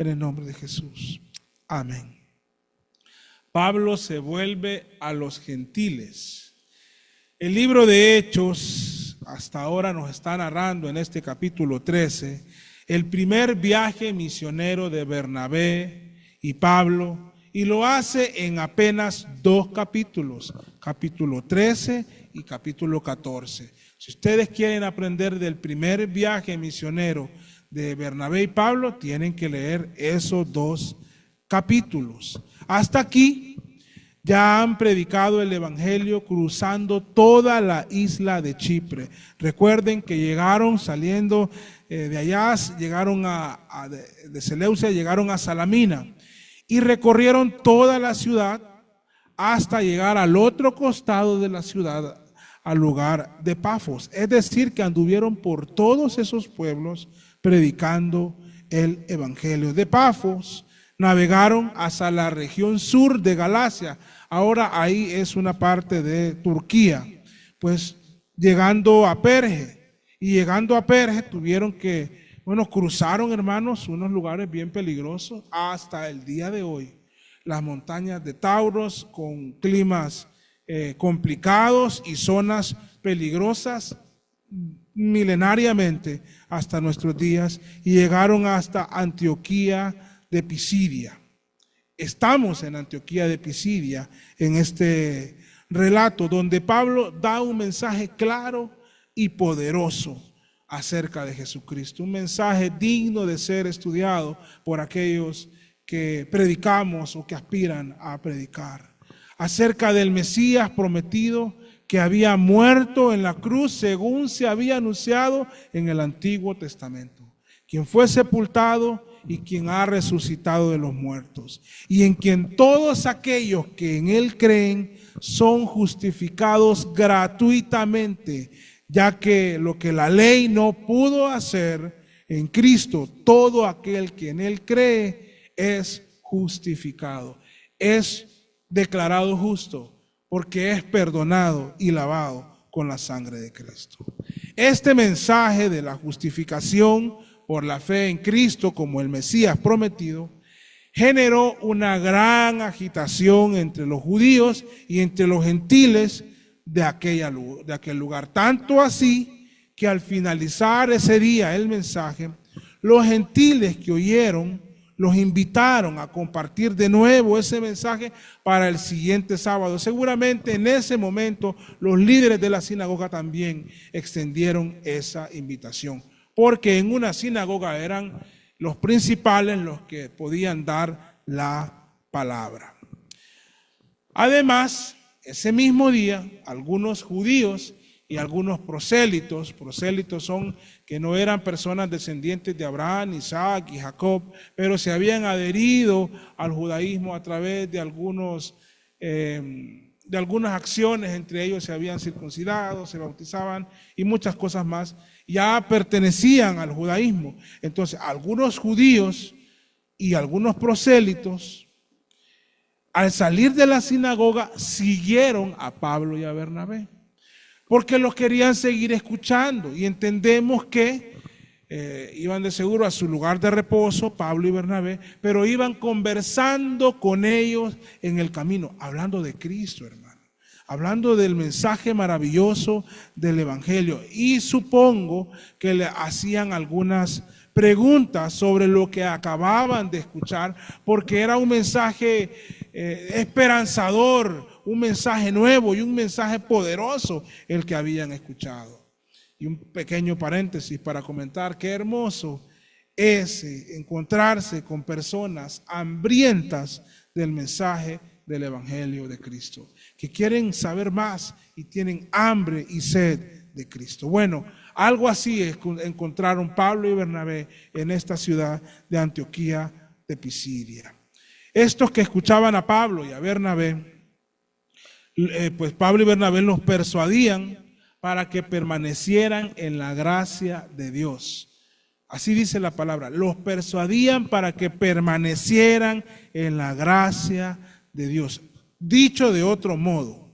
en el nombre de Jesús. Amén. Pablo se vuelve a los gentiles. El libro de Hechos hasta ahora nos está narrando en este capítulo 13 el primer viaje misionero de Bernabé y Pablo, y lo hace en apenas 2 capítulos, capítulo 13 y capítulo 14. Si ustedes quieren aprender del primer viaje misionero de Bernabé y Pablo, tienen que leer esos 2 capítulos. Hasta aquí ya han predicado el evangelio cruzando toda la isla de Chipre. Recuerden que llegaron saliendo de allá, llegaron de Seleucia, llegaron a Salamina y recorrieron toda la ciudad hasta llegar al otro costado de la ciudad, al lugar de Pafos. Es decir, que anduvieron por todos esos pueblos predicando el evangelio. De Pafos navegaron hasta la región sur de Galacia. Ahora ahí es una parte de Turquía. Pues llegando a Perge, y llegando a Perge tuvieron que, cruzaron, hermanos, unos lugares bien peligrosos hasta el día de hoy. Las montañas de Tauros con climas complicados y zonas peligrosas milenariamente hasta nuestros días, y llegaron hasta Antioquía de Pisidia. Estamos en Antioquía de Pisidia en este relato donde Pablo da un mensaje claro y poderoso acerca de Jesucristo, un mensaje digno de ser estudiado por aquellos que predicamos o que aspiran a predicar, acerca del Mesías prometido que había muerto en la cruz según se había anunciado en el Antiguo Testamento, quien fue sepultado y quien ha resucitado de los muertos, y en quien todos aquellos que en él creen son justificados gratuitamente, ya que lo que la ley no pudo hacer, en Cristo todo aquel que en él cree es justificado, es declarado justo, porque es perdonado y lavado con la sangre de Cristo. Este mensaje de la justificación por la fe en Cristo como el Mesías prometido generó una gran agitación entre los judíos y entre los gentiles de aquel lugar. Tanto así que al finalizar ese día el mensaje, los gentiles que oyeron los invitaron a compartir de nuevo ese mensaje para el siguiente sábado. Seguramente en ese momento los líderes de la sinagoga también extendieron esa invitación, porque en una sinagoga eran los principales los que podían dar la palabra. Además, ese mismo día, algunos judíos y algunos prosélitos son que no eran personas descendientes de Abraham, Isaac y Jacob, pero se habían adherido al judaísmo a través de algunas acciones, entre ellos se habían circuncidado, se bautizaban y muchas cosas más, ya pertenecían al judaísmo. Entonces, algunos judíos y algunos prosélitos, al salir de la sinagoga, siguieron a Pablo y a Bernabé, porque los querían seguir escuchando, y entendemos que iban de seguro a su lugar de reposo, Pablo y Bernabé, pero iban conversando con ellos en el camino, hablando de Cristo, hermano, hablando del mensaje maravilloso del evangelio, y supongo que le hacían algunas preguntas sobre lo que acababan de escuchar, porque era un mensaje esperanzador, un mensaje nuevo y un mensaje poderoso el que habían escuchado. Y un pequeño paréntesis para comentar qué hermoso es encontrarse con personas hambrientas del mensaje del evangelio de Cristo, que quieren saber más y tienen hambre y sed de Cristo. Bueno, algo así encontraron Pablo y Bernabé en esta ciudad de Antioquía de Pisidia. Estos que escuchaban a Pablo y a Bernabé, pues Pablo y Bernabé los persuadían para que permanecieran en la gracia de Dios. Así dice la palabra, los persuadían para que permanecieran en la gracia de Dios. Dicho de otro modo,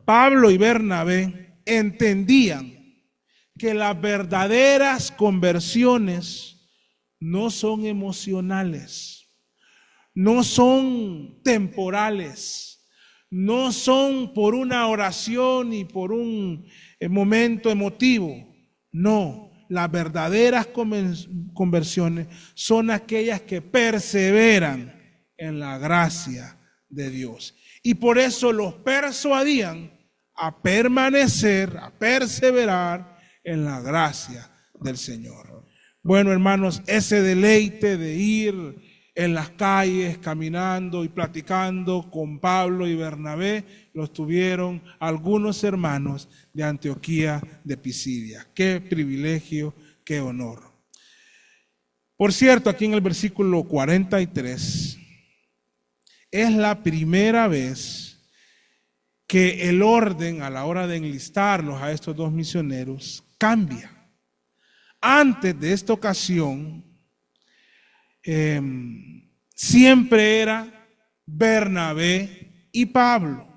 Pablo y Bernabé entendían que las verdaderas conversiones no son emocionales, no son temporales, no son por una oración y por un momento emotivo. No, las verdaderas conversiones son aquellas que perseveran en la gracia de Dios. Y por eso los persuadían a permanecer, a perseverar en la gracia del Señor. Bueno, hermanos, ese deleite de ir en las calles caminando y platicando con Pablo y Bernabé los tuvieron algunos hermanos de Antioquía de Pisidia. Qué privilegio, qué honor. Por cierto, aquí en el versículo 43 es la primera vez que el orden a la hora de enlistarlos a estos dos misioneros cambia. Antes de esta ocasión, siempre era Bernabé y Pablo.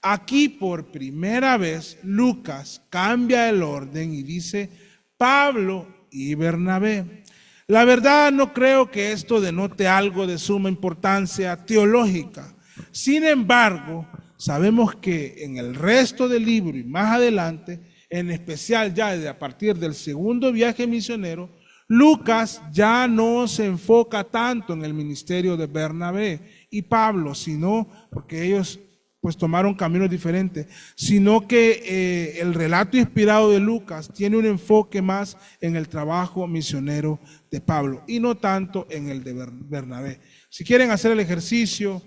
Aquí por primera vez Lucas cambia el orden y dice Pablo y Bernabé. La verdad, no creo que esto denote algo de suma importancia teológica. Sin embargo, sabemos que en el resto del libro y más adelante, en especial ya a partir del segundo viaje misionero, Lucas ya no se enfoca tanto en el ministerio de Bernabé y Pablo, sino porque ellos pues tomaron caminos diferentes, sino que el relato inspirado de Lucas tiene un enfoque más en el trabajo misionero de Pablo y no tanto en el de Bernabé. Si quieren hacer el ejercicio,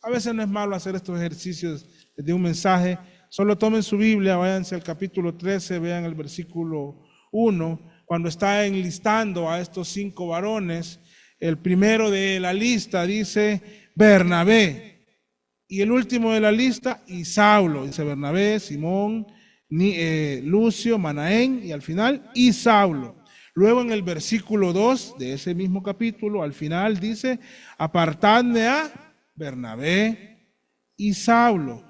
a veces no es malo hacer estos ejercicios de un mensaje, solo tomen su Biblia, váyanse al capítulo 13, vean el versículo 1, cuando está enlistando a estos 5 varones, el primero de la lista dice Bernabé, y el último de la lista, y Saulo, dice Bernabé, Simón, Lucio, Manaén, y al final, y Saulo. Luego en el versículo 2 de ese mismo capítulo, al final dice, apartadme a Bernabé y Saulo,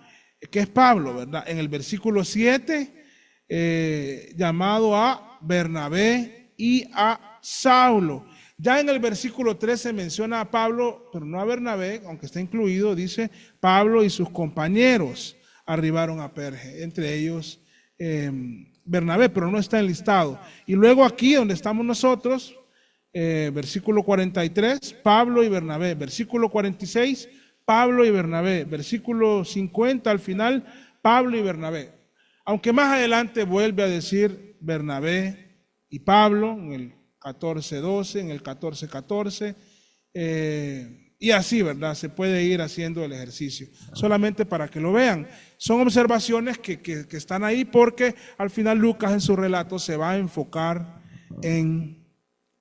que es Pablo, ¿verdad? En el versículo 7, llamado a Bernabé y a Saulo. Ya en el versículo 13 menciona a Pablo, pero no a Bernabé, aunque está incluido, dice Pablo y sus compañeros arribaron a Perge, entre ellos Bernabé, pero no está enlistado. Y luego aquí donde estamos nosotros, versículo 43, Pablo y Bernabé, versículo 46, Pablo y Bernabé, versículo 50 al final, Pablo y Bernabé. Aunque más adelante vuelve a decir Bernabé y Pablo en el 14:12, en el 14:14, y así, ¿verdad? Se puede ir haciendo el ejercicio, solamente para que lo vean. Son observaciones que están ahí porque al final Lucas en su relato se va a enfocar en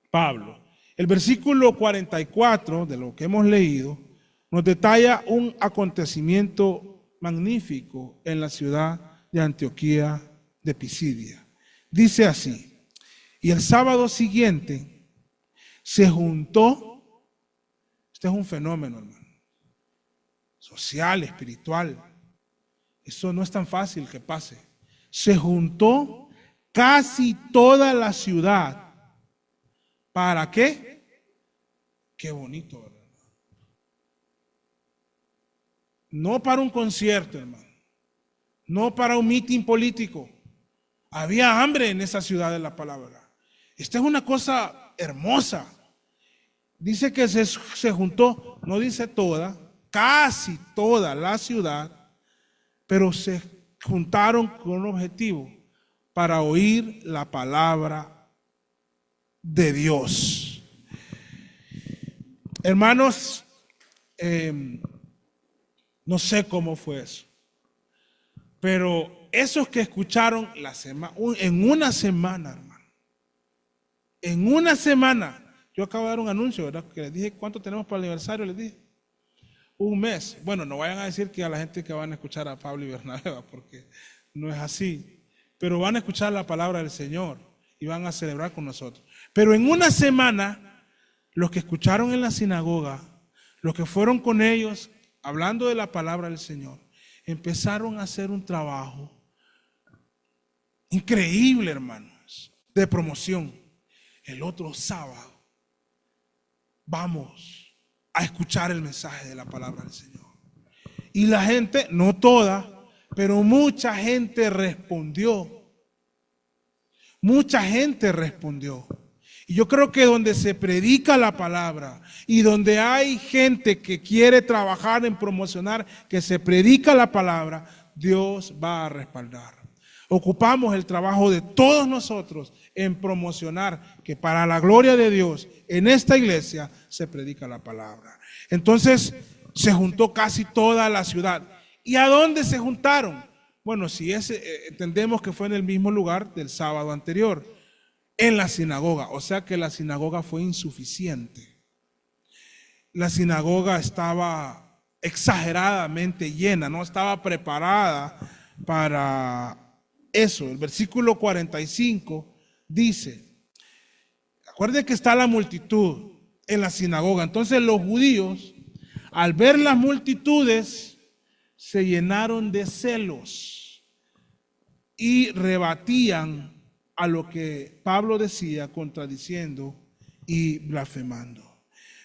Pablo. El versículo 44 de lo que hemos leído nos detalla un acontecimiento magnífico en la ciudad de Antioquía de Pisidia. Dice así: y el sábado siguiente se juntó, este es un fenómeno, hermano, social, espiritual, eso no es tan fácil que pase, se juntó casi toda la ciudad. ¿Para qué? Qué bonito, ¿verdad? No para un concierto, hermano, no para un mitin político. Había hambre en esa ciudad de la palabra. Esta es una cosa hermosa. Dice que se juntó, no dice toda, casi toda la ciudad, pero se juntaron con un objetivo, para oír la palabra de Dios. Hermanos, no sé cómo fue eso, pero esos que escucharon en una semana, hermano, en una semana, yo acabo de dar un anuncio, ¿verdad? Que les dije cuánto tenemos para el aniversario, les dije. Un mes. Bueno, no vayan a decir que a la gente que van a escuchar a Pablo y Bernabé, porque no es así. Pero van a escuchar la palabra del Señor y van a celebrar con nosotros. Pero en una semana, los que escucharon en la sinagoga, los que fueron con ellos hablando de la palabra del Señor, empezaron a hacer un trabajo increíble, hermanos, de promoción. El otro sábado vamos a escuchar el mensaje de la palabra del Señor. Y la gente, no toda, pero mucha gente respondió. Mucha gente respondió. Y yo creo que donde se predica la palabra y donde hay gente que quiere trabajar en promocionar que se predica la palabra, Dios va a respaldar. Ocupamos el trabajo de todos nosotros en promocionar que para la gloria de Dios en esta iglesia se predica la palabra. Entonces se juntó casi toda la ciudad. ¿Y a dónde se juntaron? Bueno, si entendemos que fue en el mismo lugar del sábado anterior, en la sinagoga. O sea que la sinagoga fue insuficiente. La sinagoga estaba exageradamente llena, no estaba preparada para eso. El versículo 45 dice, acuérdense que está la multitud en la sinagoga. Entonces los judíos, al ver las multitudes, se llenaron de celos y rebatían a lo que Pablo decía, contradiciendo y blasfemando.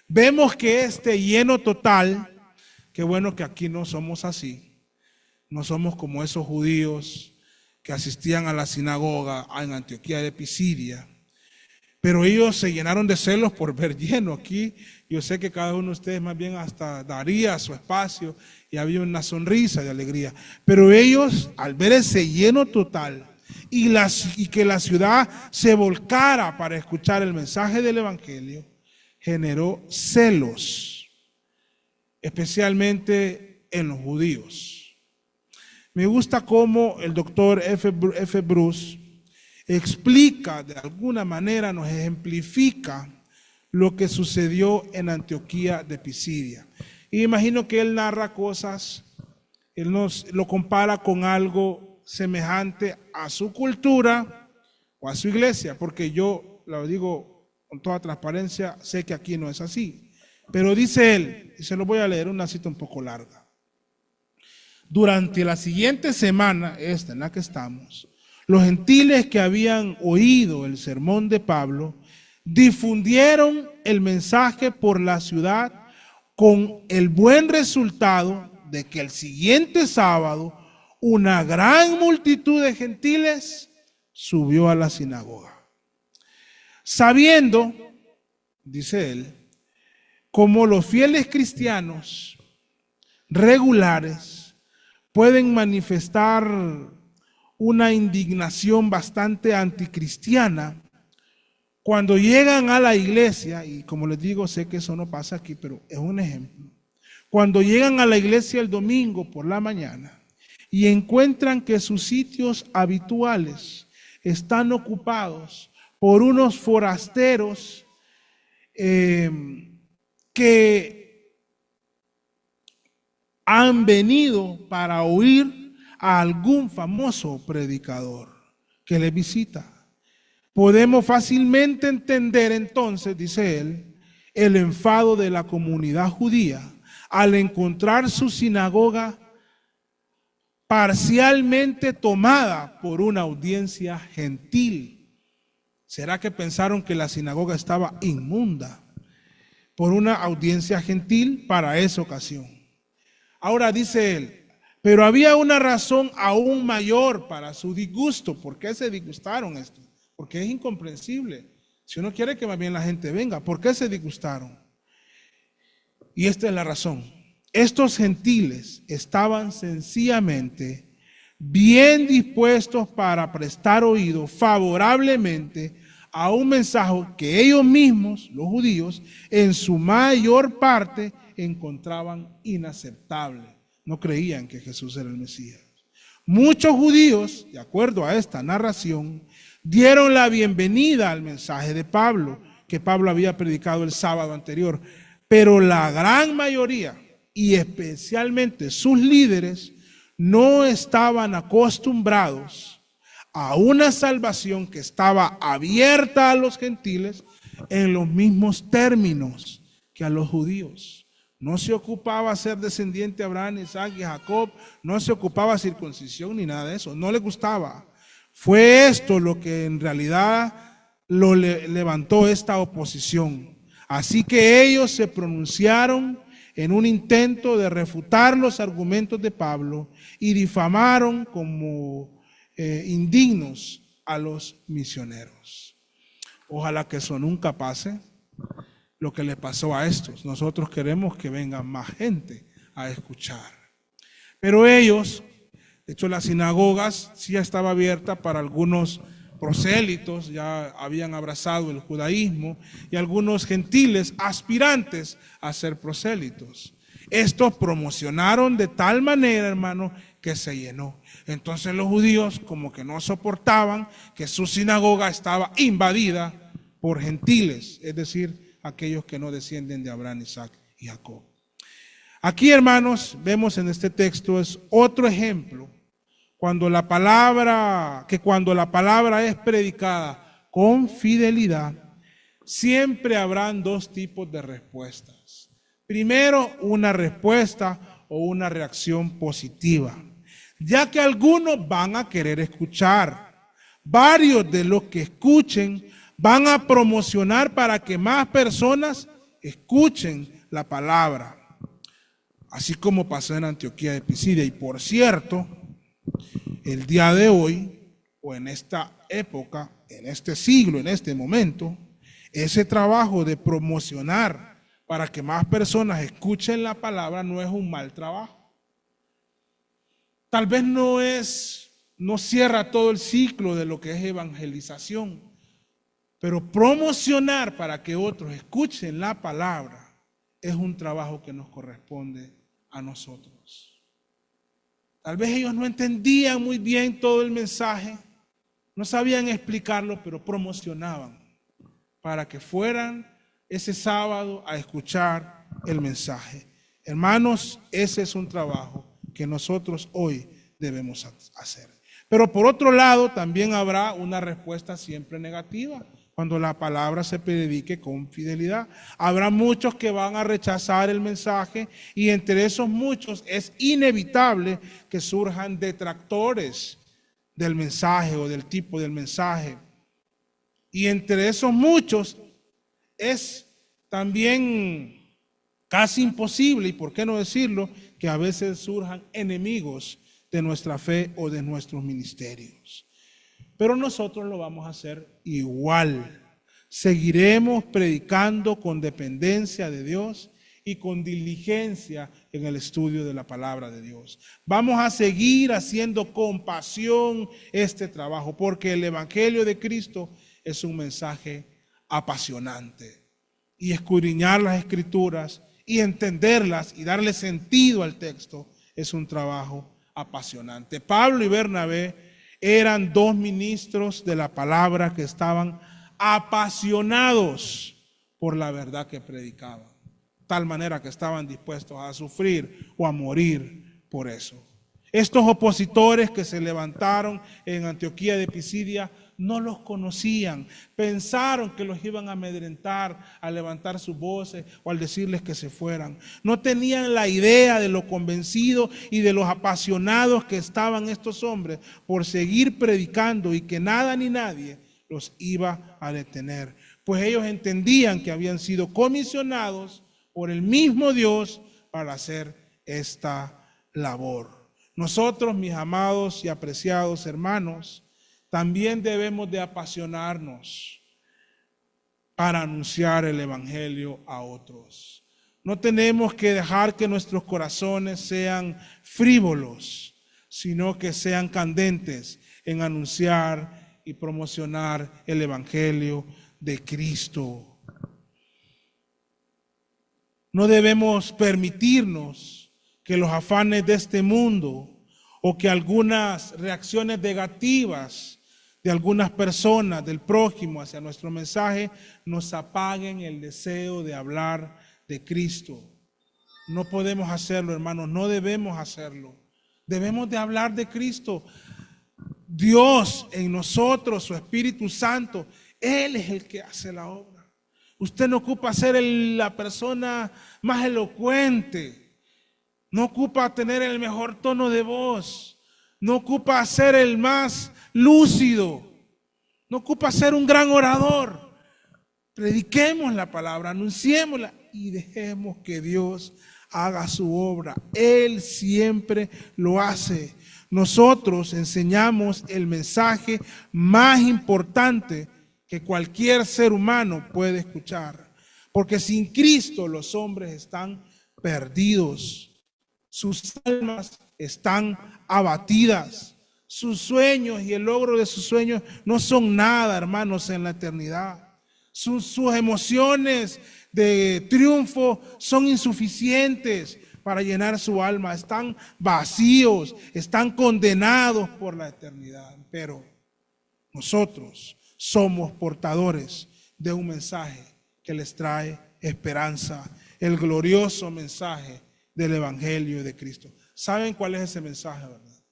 Vemos que este lleno total, qué bueno que aquí no somos así, no somos como esos judíos que asistían a la sinagoga en Antioquía de Pisidia, pero ellos se llenaron de celos por ver lleno. Aquí yo sé que cada uno de ustedes más bien hasta daría su espacio y había una sonrisa de alegría, pero ellos al ver ese lleno total y que la ciudad se volcara para escuchar el mensaje del evangelio, generó celos, especialmente en los judíos. Me gusta cómo el doctor F. Bruce explica, de alguna manera nos ejemplifica lo que sucedió en Antioquía de Pisidia. Y imagino que él narra cosas, él nos lo compara con algo semejante a su cultura o a su iglesia, porque yo lo digo con toda transparencia, sé que aquí no es así. Pero dice él, y se lo voy a leer, una cita un poco larga. Durante la siguiente semana, esta en la que estamos, los gentiles que habían oído el sermón de Pablo difundieron el mensaje por la ciudad con el buen resultado de que el siguiente sábado una gran multitud de gentiles subió a la sinagoga. Sabiendo, dice él, como los fieles cristianos regulares pueden manifestar una indignación bastante anticristiana cuando llegan a la iglesia, y como les digo, sé que eso no pasa aquí, pero es un ejemplo. Cuando llegan a la iglesia el domingo por la mañana y encuentran que sus sitios habituales están ocupados por unos forasteros que han venido para oír a algún famoso predicador que les visita. Podemos fácilmente entender entonces, dice él, el enfado de la comunidad judía al encontrar su sinagoga parcialmente tomada por una audiencia gentil. ¿Será que pensaron que la sinagoga estaba inmunda? Por una audiencia gentil para esa ocasión. Ahora dice él, pero había una razón aún mayor para su disgusto. ¿Por qué se disgustaron esto? Porque es incomprensible. Si uno quiere que más bien la gente venga, ¿por qué se disgustaron? Y esta es la razón. Estos gentiles estaban sencillamente bien dispuestos para prestar oído favorablemente a un mensaje que ellos mismos, los judíos, en su mayor parte encontraban inaceptable. No creían que Jesús era el Mesías. Muchos judíos, de acuerdo a esta narración, dieron la bienvenida al mensaje de Pablo, que Pablo había predicado el sábado anterior, pero la gran mayoría, y especialmente sus líderes, no estaban acostumbrados a una salvación que estaba abierta a los gentiles en los mismos términos que a los judíos. No se ocupaba ser descendiente de Abraham, Isaac y Jacob, no se ocupaba circuncisión ni nada de eso, no le gustaba. Fue esto lo que en realidad levantó esta oposición Así que ellos se pronunciaron en un intento de refutar los argumentos de Pablo y difamaron como indignos a los misioneros. Ojalá que eso nunca pase, lo que le pasó a estos. Nosotros queremos que venga más gente a escuchar. Pero ellos, de hecho las sinagogas sí ya estaba abierta para algunos prosélitos, ya habían abrazado el judaísmo, y algunos gentiles aspirantes a ser prosélitos. Estos promocionaron de tal manera, hermano, que se llenó. Entonces los judíos como que no soportaban que su sinagoga estaba invadida por gentiles, es decir, aquellos que no descienden de Abraham, Isaac y Jacob. Aquí, hermanos, vemos en este texto es otro ejemplo cuando la palabra es predicada con fidelidad, siempre habrán dos tipos de respuestas. Primero, una respuesta o una reacción positiva, ya que algunos van a querer escuchar. Varios de los que escuchen van a promocionar para que más personas escuchen la palabra, así como pasó en Antioquía de Pisidia. Y por cierto, el día de hoy, o en esta época, en este siglo, en este momento, ese trabajo de promocionar para que más personas escuchen la palabra no es un mal trabajo. Tal vez no cierra todo el ciclo de lo que es evangelización, pero promocionar para que otros escuchen la palabra es un trabajo que nos corresponde a nosotros. Tal vez ellos no entendían muy bien todo el mensaje, no sabían explicarlo, pero promocionaban para que fueran ese sábado a escuchar el mensaje. Hermanos, ese es un trabajo que nosotros hoy debemos hacer. Pero por otro lado, también habrá una respuesta siempre negativa cuando la palabra se predique con fidelidad. Habrá muchos que van a rechazar el mensaje y entre esos muchos es inevitable que surjan detractores del mensaje o del tipo del mensaje. Y entre esos muchos es también casi imposible, y por qué no decirlo, que a veces surjan enemigos de nuestra fe o de nuestros ministerios. Pero nosotros lo vamos a hacer igual. Seguiremos predicando con dependencia de Dios y con diligencia en el estudio de la palabra de Dios. Vamos a seguir haciendo con pasión este trabajo, porque el Evangelio de Cristo es un mensaje apasionante. Y escudriñar las Escrituras y entenderlas y darle sentido al texto es un trabajo apasionante. Pablo y Bernabé eran dos ministros de la palabra que estaban apasionados por la verdad que predicaban, tal manera que estaban dispuestos a sufrir o a morir por eso. Estos opositores que se levantaron en Antioquía de Pisidia no los conocían, pensaron que los iban a amedrentar al levantar sus voces o al decirles que se fueran. No tenían la idea de lo convencidos y de los apasionados que estaban estos hombres por seguir predicando y que nada ni nadie los iba a detener. Pues ellos entendían que habían sido comisionados por el mismo Dios para hacer esta labor. Nosotros, mis amados y apreciados hermanos, también debemos de apasionarnos para anunciar el Evangelio a otros. No tenemos que dejar que nuestros corazones sean frívolos, sino que sean candentes en anunciar y promocionar el Evangelio de Cristo. No debemos permitirnos que los afanes de este mundo o que algunas reacciones negativas de algunas personas, del prójimo hacia nuestro mensaje, nos apaguen el deseo de hablar de Cristo. No podemos hacerlo, hermanos, no debemos hacerlo. Debemos de hablar de Cristo. Dios en nosotros, su Espíritu Santo, Él es el que hace la obra. Usted no ocupa ser la persona más elocuente, no ocupa tener el mejor tono de voz, no ocupa ser el más lúcido, no ocupa ser un gran orador. Prediquemos la palabra, anunciémosla y dejemos que Dios haga su obra. Él siempre lo hace. Nosotros enseñamos el mensaje más importante que cualquier ser humano puede escuchar. Porque sin Cristo los hombres están perdidos. Sus almas están abatidas. Sus sueños y el logro de sus sueños no son nada, hermanos, en la eternidad. Sus emociones de triunfo son insuficientes para llenar su alma. Están vacíos, están condenados por la eternidad. Pero nosotros somos portadores de un mensaje que les trae esperanza, el glorioso mensaje del Evangelio de Cristo. ¿Saben cuál es ese mensaje, verdad?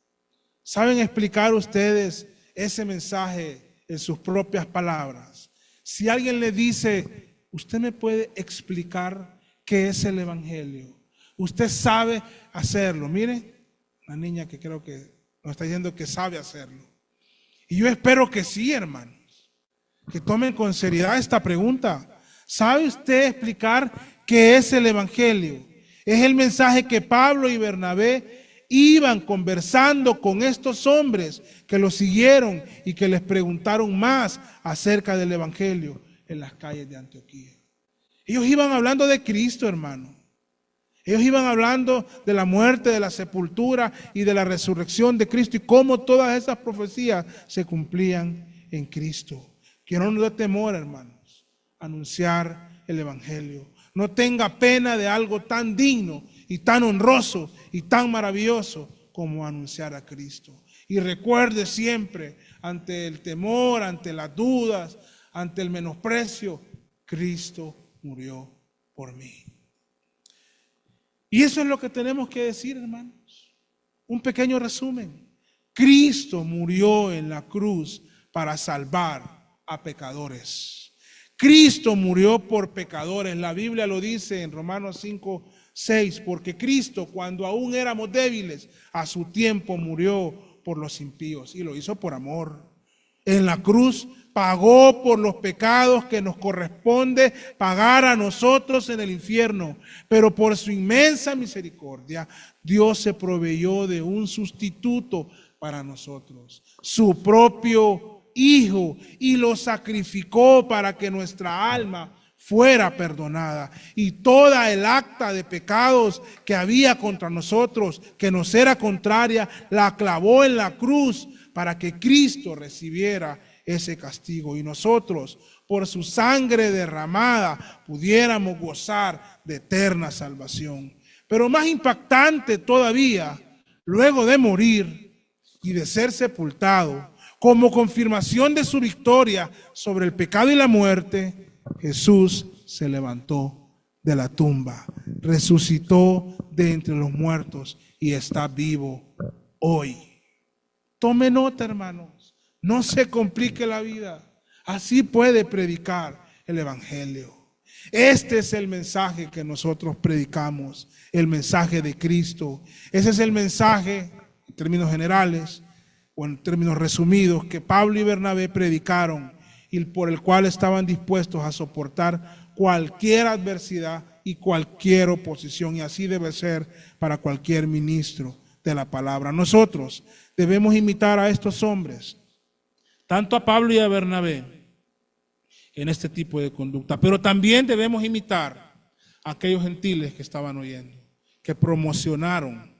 ¿Saben explicar ustedes ese mensaje en sus propias palabras? Si alguien le dice, ¿usted me puede explicar qué es el Evangelio? Usted sabe hacerlo. Mire, una niña que creo que nos está diciendo que sabe hacerlo. Y yo espero que sí, hermanos, que tomen con seriedad esta pregunta. ¿Sabe usted explicar qué es el Evangelio? Es el mensaje que Pablo y Bernabé iban conversando con estos hombres que los siguieron y que les preguntaron más acerca del Evangelio en las calles de Antioquía. Ellos iban hablando de Cristo, hermano. Ellos iban hablando de la muerte, de la sepultura y de la resurrección de Cristo y cómo todas esas profecías se cumplían en Cristo. Que no nos dé temor, hermanos, anunciar el Evangelio. No tenga pena de algo tan digno y tan honroso y tan maravilloso como anunciar a Cristo. Y recuerde siempre, ante el temor, ante las dudas, ante el menosprecio, Cristo murió por mí. Y eso es lo que tenemos que decir, hermanos. Un pequeño resumen. Cristo murió en la cruz para salvar a pecadores. Cristo murió por pecadores. La Biblia lo dice en Romanos 5:6, porque Cristo, cuando aún éramos débiles, a su tiempo murió por los impíos y lo hizo por amor. En la cruz pagó por los pecados que nos corresponde pagar a nosotros en el infierno, pero por su inmensa misericordia, Dios se proveyó de un sustituto para nosotros, su propio Hijo, y lo sacrificó para que nuestra alma fuera perdonada. Y toda el acta de pecados que había contra nosotros, que nos era contraria, la clavó en la cruz para que Cristo recibiera ese castigo. Y nosotros, por su sangre derramada, pudiéramos gozar de eterna salvación. Pero más impactante todavía, luego de morir y de ser sepultado, como confirmación de su victoria sobre el pecado y la muerte, Jesús se levantó de la tumba, resucitó de entre los muertos y está vivo hoy. Tome nota, hermanos, no se complique la vida. Así puede predicar el Evangelio. Este es el mensaje que nosotros predicamos, el mensaje de Cristo. Ese es el mensaje, en términos generales, o en términos resumidos, que Pablo y Bernabé predicaron y por el cual estaban dispuestos a soportar cualquier adversidad y cualquier oposición, y así debe ser para cualquier ministro de la palabra. Nosotros debemos imitar a estos hombres, tanto a Pablo y a Bernabé, en este tipo de conducta, pero también debemos imitar a aquellos gentiles que estaban oyendo, que promocionaron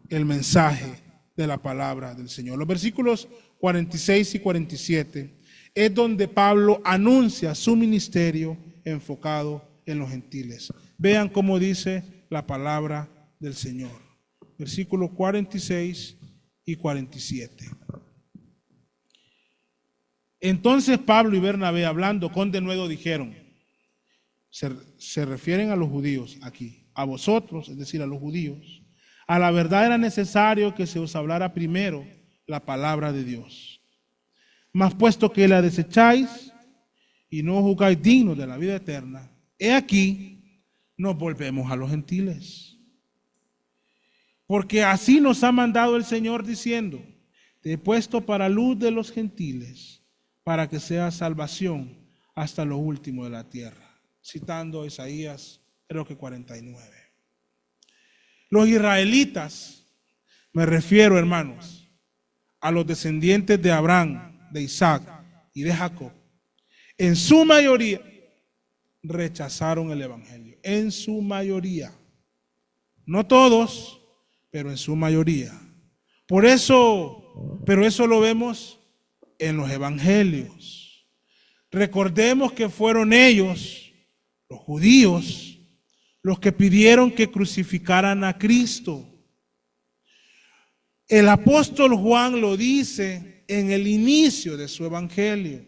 el mensaje de la palabra del Señor. Los versículos 46 y 47 es donde Pablo anuncia su ministerio enfocado en los gentiles. Vean cómo dice la palabra del Señor. Versículos 46 y 47. Entonces Pablo y Bernabé, hablando con denuedo, dijeron, se refieren a los judíos aquí, a vosotros, es decir, a los judíos, a la verdad era necesario que se os hablara primero la palabra de Dios. Mas puesto que la desecháis y no juzgáis dignos de la vida eterna, he aquí, nos volvemos a los gentiles. Porque así nos ha mandado el Señor diciendo, te he puesto para luz de los gentiles, para que sea salvación hasta lo último de la tierra, citando Isaías, creo que 49. Los israelitas, me refiero, hermanos, a los descendientes de Abraham, de Isaac y de Jacob, en su mayoría rechazaron el evangelio. En su mayoría. No todos, pero en su mayoría. Pero eso lo vemos en los evangelios. Recordemos que fueron ellos, los judíos, los que pidieron que crucificaran a Cristo. El apóstol Juan lo dice en el inicio de su evangelio.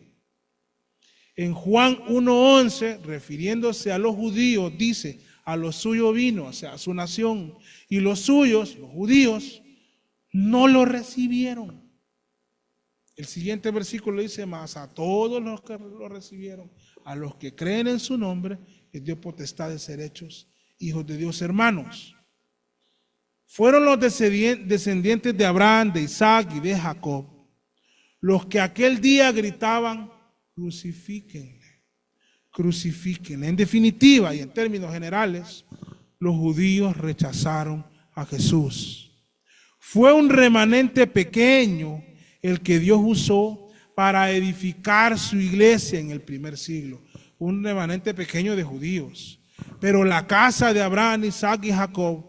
En Juan 1:11, refiriéndose a los judíos, dice: a los suyos vino, o sea, a su nación, y los suyos, los judíos, no lo recibieron. El siguiente versículo dice: mas a todos los que lo recibieron, a los que creen en su nombre, les dio potestad de ser hechos hijos de Dios. Hermanos, fueron los descendientes de Abraham, de Isaac y de Jacob los que aquel día gritaban: crucifíquenle, crucifíquenle. En definitiva y en términos generales, los judíos rechazaron a Jesús. Fue un remanente pequeño el que Dios usó para edificar su iglesia en el primer siglo. Un remanente pequeño de judíos. Pero la casa de Abraham, Isaac y Jacob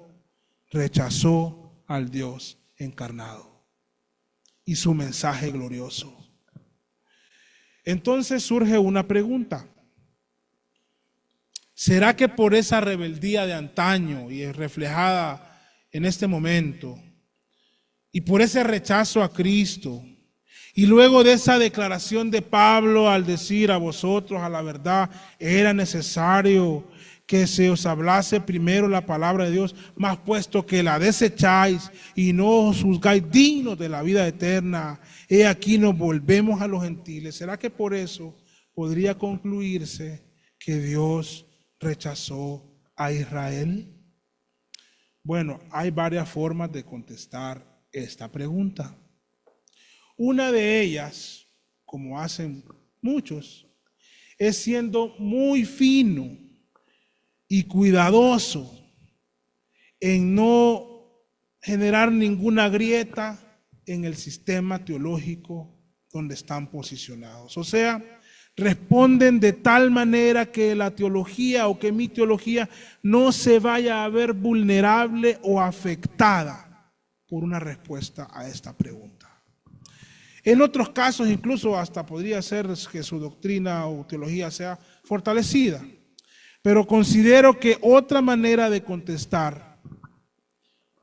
rechazó al Dios encarnado y su mensaje glorioso. Entonces surge una pregunta. ¿Será que por esa rebeldía de antaño y reflejada en este momento, y por ese rechazo a Cristo, y luego de esa declaración de Pablo al decir: a vosotros a la verdad era necesario que se os hablase primero la palabra de Dios, mas puesto que la desecháis y no os juzgáis dignos de la vida eterna, he aquí nos volvemos a los gentiles? ¿Será que por eso podría concluirse que Dios rechazó a Israel? Bueno, hay varias formas de contestar esta pregunta. Una de ellas, como hacen muchos, es siendo muy fino y cuidadoso en no generar ninguna grieta en el sistema teológico donde están posicionados. O sea, responden de tal manera que la teología o que mi teología no se vaya a ver vulnerable o afectada por una respuesta a esta pregunta. En otros casos, incluso hasta podría ser que su doctrina o teología sea fortalecida. Pero considero que otra manera de contestar,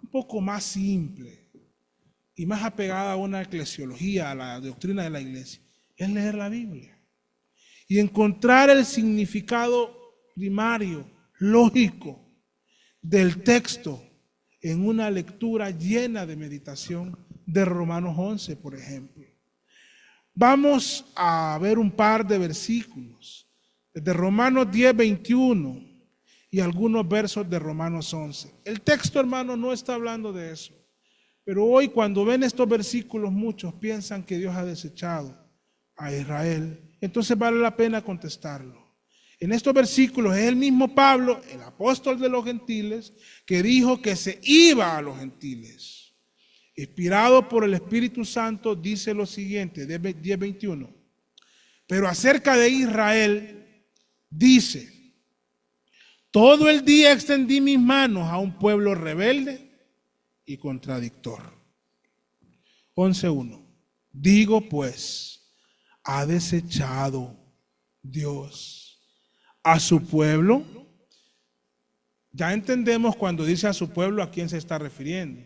un poco más simple y más apegada a una eclesiología, a la doctrina de la iglesia, es leer la Biblia y encontrar el significado primario, lógico, del texto en una lectura llena de meditación de Romanos 11, por ejemplo. Vamos a ver un par de versículos de Romanos 10:21 y algunos versos de Romanos 11. El texto, hermano, no está hablando de eso. Pero hoy, cuando ven estos versículos, muchos piensan que Dios ha desechado a Israel. Entonces vale la pena contestarlo. En estos versículos es el mismo Pablo, el apóstol de los gentiles, que dijo que se iba a los gentiles. Inspirado por el Espíritu Santo, dice lo siguiente, 10:21. Pero acerca de Israel, dice: todo el día extendí mis manos a un pueblo rebelde y contradictor. 11:1. Digo pues, ¿ha desechado Dios a su pueblo? Ya entendemos cuando dice a su pueblo a quién se está refiriendo,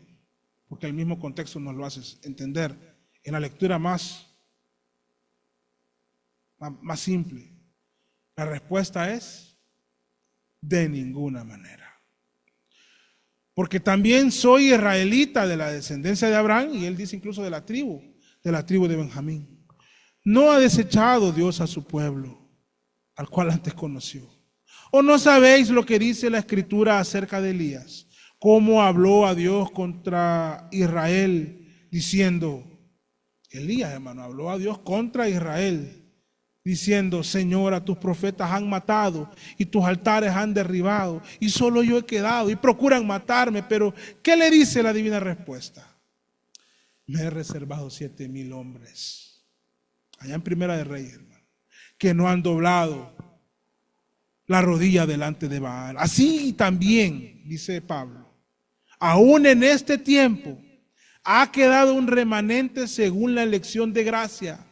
porque el mismo contexto nos lo hace entender en la lectura más simple. La respuesta es: de ninguna manera. Porque también soy israelita de la descendencia de Abraham, y él dice incluso de la tribu de Benjamín. No ha desechado Dios a su pueblo, al cual antes conoció. ¿O no sabéis lo que dice la Escritura acerca de Elías? Cómo habló a Dios contra Israel, diciendo: Elías, hermano, habló a Dios contra Israel, diciendo: Señor, a tus profetas han matado y tus altares han derribado y solo yo he quedado y procuran matarme. Pero ¿qué le dice la divina respuesta? Me he reservado 7,000 hombres, allá en Primera de Reyes, hermano, que no han doblado la rodilla delante de Baal. Así también, dice Pablo, aún en este tiempo ha quedado un remanente según la elección de gracia.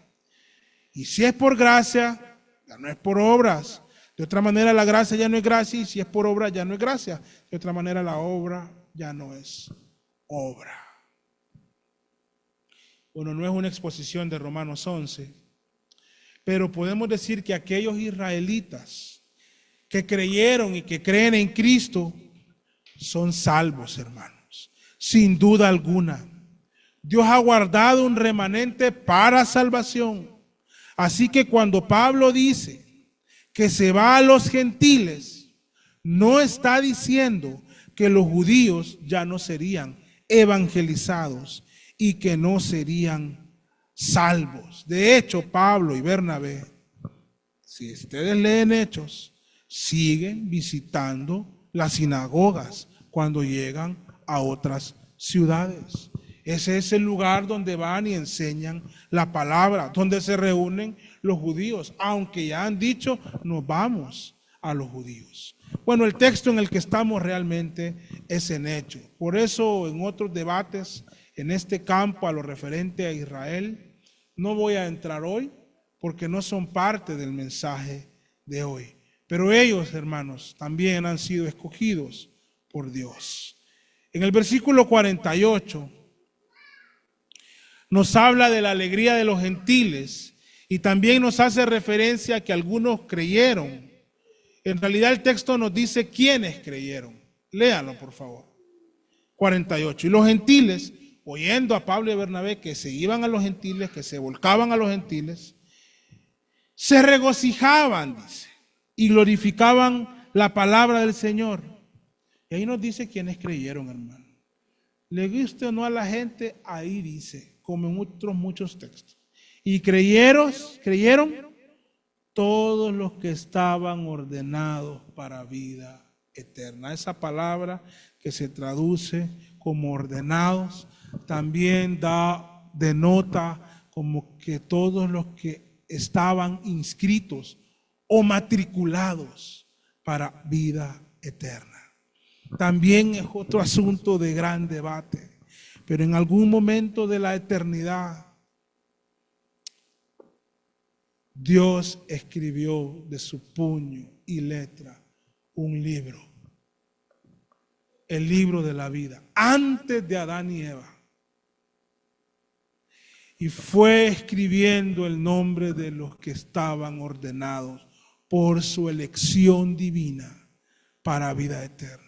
Y si es por gracia, ya no es por obras. De otra manera la gracia ya no es gracia, y si es por obra ya no es gracia. De otra manera la obra ya no es obra. Bueno, no es una exposición de Romanos 11, pero podemos decir que aquellos israelitas que creyeron y que creen en Cristo son salvos, hermanos, sin duda alguna. Dios ha guardado un remanente para salvación. Así que cuando Pablo dice que se va a los gentiles, no está diciendo que los judíos ya no serían evangelizados y que no serían salvos. De hecho, Pablo y Bernabé, si ustedes leen Hechos, siguen visitando las sinagogas cuando llegan a otras ciudades. Ese es el lugar donde van y enseñan la palabra, donde se reúnen los judíos, aunque ya han dicho: nos vamos a los judíos. Bueno, el texto en el que estamos realmente es en Hechos. Por eso, en otros debates en este campo a lo referente a Israel, no voy a entrar hoy porque no son parte del mensaje de hoy. Pero ellos, hermanos, también han sido escogidos por Dios. En el versículo 48 nos habla de la alegría de los gentiles y también nos hace referencia a que algunos creyeron. En realidad el texto nos dice quiénes creyeron. Léanlo, por favor. 48. Y los gentiles, oyendo a Pablo y a Bernabé que se iban a los gentiles, que se volcaban a los gentiles, se regocijaban, dice, y glorificaban la palabra del Señor. Y ahí nos dice quiénes creyeron, hermano. Le guste o no a la gente, ahí dice, como en otros muchos textos. Y creyeron todos los que estaban ordenados para vida eterna. Esa palabra que se traduce como ordenados también denota como que todos los que estaban inscritos o matriculados para vida eterna. También es otro asunto de gran debate, pero en algún momento de la eternidad Dios escribió de su puño y letra un libro, el libro de la vida, antes de Adán y Eva. Y fue escribiendo el nombre de los que estaban ordenados por su elección divina para vida eterna.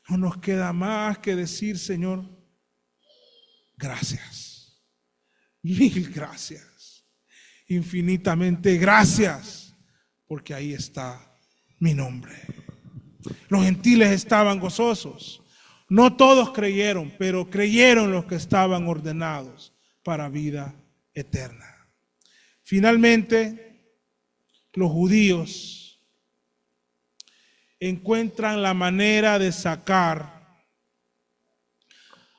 No nos queda más que decir: Señor, gracias, mil gracias, infinitamente gracias, porque ahí está mi nombre. Los gentiles estaban gozosos. No todos creyeron, pero creyeron los que estaban ordenados para vida eterna. Finalmente, los judíos encuentran la manera de sacar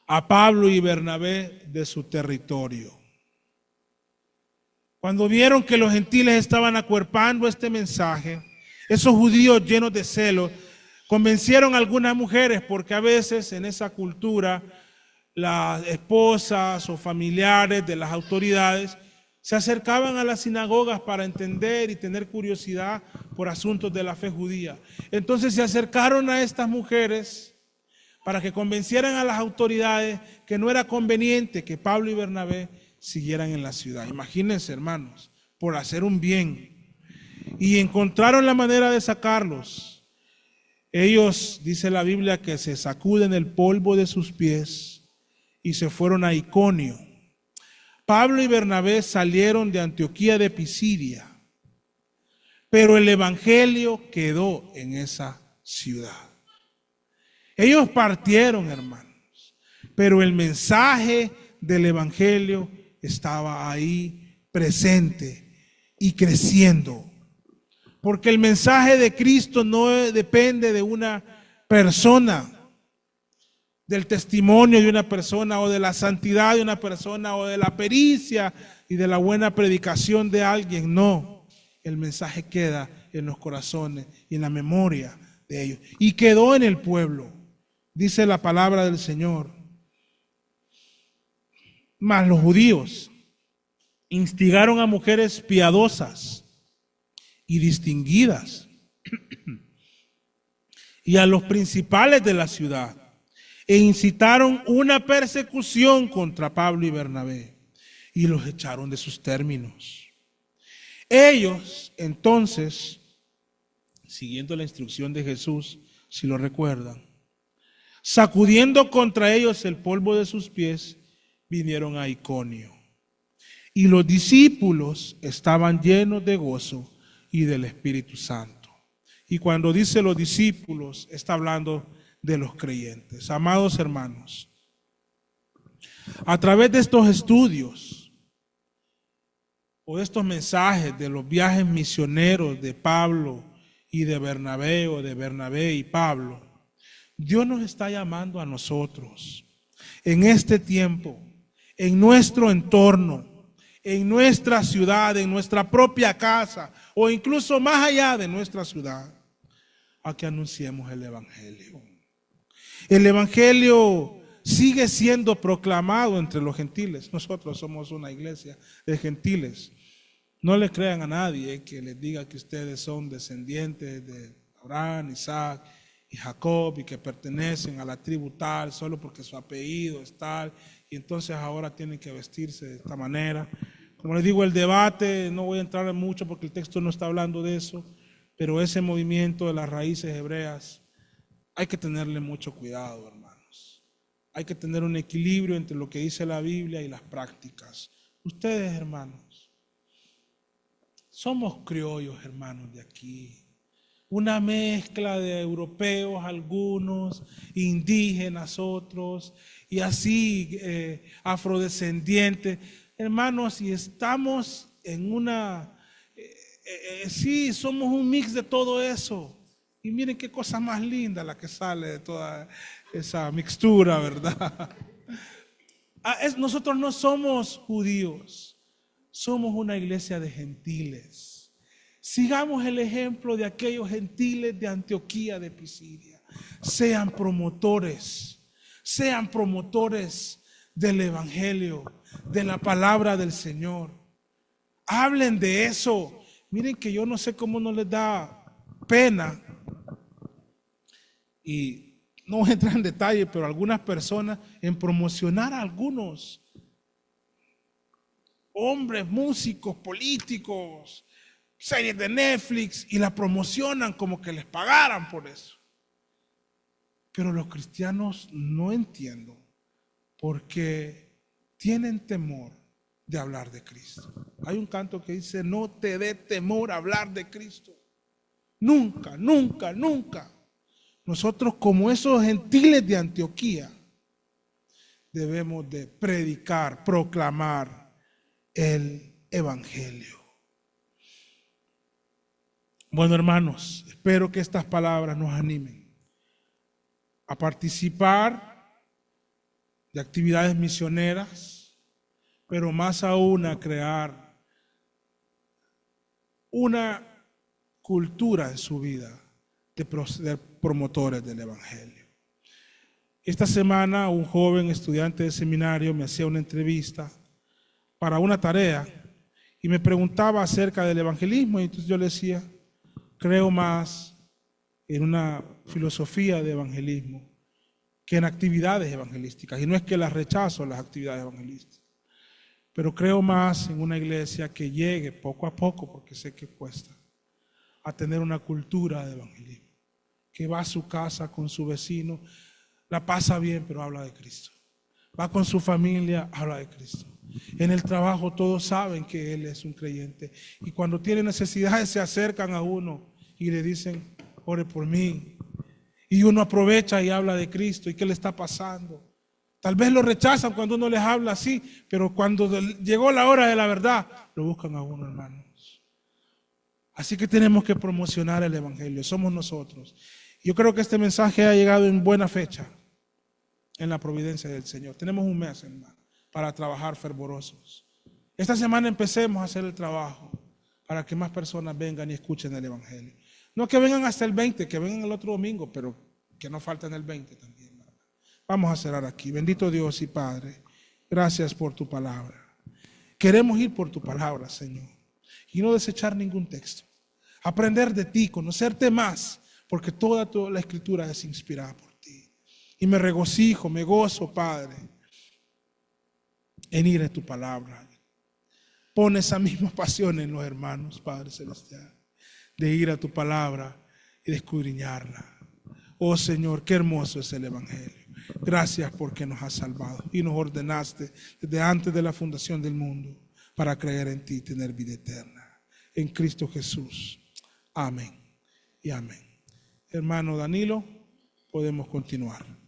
a Pablo y Bernabé de su territorio. Cuando vieron que los gentiles estaban acuerpando este mensaje, esos judíos llenos de celo convencieron a algunas mujeres, porque a veces en esa cultura las esposas o familiares de las autoridades se acercaban a las sinagogas para entender y tener curiosidad por asuntos de la fe judía. Entonces se acercaron a estas mujeres para que convencieran a las autoridades que no era conveniente que Pablo y Bernabé siguieran en la ciudad. Imagínense, hermanos, por hacer un bien. Y encontraron la manera de sacarlos. Ellos, dice la Biblia, que se sacuden el polvo de sus pies y se fueron a Iconio. Pablo y Bernabé salieron de Antioquía de Pisidia, pero el evangelio quedó en esa ciudad. Ellos partieron, hermanos, pero el mensaje del evangelio estaba ahí presente. y creciendo. Porque el mensaje de Cristo no depende de una persona, del testimonio de una persona o de la santidad de una persona o de la pericia y de la buena predicación de alguien. No, el mensaje queda en los corazones y en la memoria de ellos. Y quedó en el pueblo, dice la palabra del Señor. Mas los judíos instigaron a mujeres piadosas y distinguidas y a los principales de la ciudad, e incitaron una persecución contra Pablo y Bernabé, y los echaron de sus términos. Ellos, entonces, siguiendo la instrucción de Jesús, si lo recuerdan, sacudiendo contra ellos el polvo de sus pies, vinieron a Iconio. Y los discípulos estaban llenos de gozo y del Espíritu Santo. Y cuando dice los discípulos, está hablando de los creyentes. Amados hermanos, a través de estos estudios o de estos mensajes de los viajes misioneros de Pablo y de Bernabé, o de Bernabé y Pablo, Dios nos está llamando a nosotros en este tiempo, en nuestro entorno, en nuestra ciudad, en nuestra propia casa o incluso más allá de nuestra ciudad, a que anunciemos el Evangelio. El Evangelio sigue siendo proclamado entre los gentiles. Nosotros somos una iglesia de gentiles. No le crean a nadie que les diga que ustedes son descendientes de Abraham, Isaac y Jacob y que pertenecen a la tribu tal solo porque su apellido es tal y entonces ahora tienen que vestirse de esta manera. Como les digo, el debate, no voy a entrar en mucho porque el texto no está hablando de eso, pero ese movimiento de las raíces hebreas hay que tenerle mucho cuidado, hermanos. Hay que tener un equilibrio entre lo que dice la Biblia y las prácticas. Ustedes, hermanos, somos criollos, hermanos, de aquí. Una mezcla de europeos, algunos, indígenas, otros, y así afrodescendientes. Hermanos, y estamos en una... sí, somos un mix de todo eso. Y miren qué cosa más linda la que sale de toda esa mixtura, ¿verdad? Nosotros no somos judíos, somos una iglesia de gentiles. Sigamos el ejemplo de aquellos gentiles de Antioquía de Pisidia. Sean promotores del Evangelio, de la palabra del Señor. Hablen de eso. Miren que yo no sé cómo no les da pena. Y no voy a entrar en detalle, pero algunas personas en promocionar a algunos hombres, músicos, políticos, series de Netflix, y la promocionan como que les pagaran por eso. Pero los cristianos no entiendo porque tienen temor de hablar de Cristo. Hay un canto que dice: no te dé temor hablar de Cristo. Nunca, nunca, nunca. Nosotros, como esos gentiles de Antioquía, debemos de predicar, proclamar el Evangelio. Bueno, hermanos, espero que estas palabras nos animen a participar de actividades misioneras, pero más aún a crear una cultura en su vida de promotores del Evangelio. Esta semana un joven estudiante de seminario me hacía una entrevista para una tarea y me preguntaba acerca del evangelismo, y entonces yo le decía: creo más en una filosofía de evangelismo que en actividades evangelísticas. Y no es que las rechazo, las actividades evangelísticas, pero creo más en una iglesia que llegue poco a poco, porque sé que cuesta, a tener una cultura de evangelismo, que va a su casa con su vecino, la pasa bien, pero habla de Cristo. Va con su familia, habla de Cristo. En el trabajo todos saben que él es un creyente, y cuando tienen necesidades se acercan a uno y le dicen: ore por mí. Y uno aprovecha y habla de Cristo. ¿Y qué le está pasando? Tal vez lo rechazan cuando uno les habla así, pero cuando llegó la hora de la verdad, lo buscan a uno, hermanos. Así que tenemos que promocionar el Evangelio, somos nosotros. Yo creo que este mensaje ha llegado en buena fecha, en la providencia del Señor. Tenemos un mes, hermano, para trabajar fervorosos. Esta semana empecemos a hacer el trabajo para que más personas vengan y escuchen el Evangelio. No que vengan hasta el 20, que vengan el otro domingo, pero que no falten el 20 también. Vamos a cerrar aquí. Bendito Dios y Padre, gracias por tu palabra. Queremos ir por tu palabra, Señor, y no desechar ningún texto. Aprender de ti, conocerte más, porque toda la Escritura es inspirada por ti. Y me regocijo, me gozo, Padre, en ir a tu palabra. Pon esa misma pasión en los hermanos, Padre Celestial, de ir a tu palabra y de escudriñarla. Oh Señor, qué hermoso es el Evangelio. Gracias porque nos has salvado y nos ordenaste desde antes de la fundación del mundo para creer en ti y tener vida eterna. En Cristo Jesús. Amén y amén. Hermano Danilo, podemos continuar.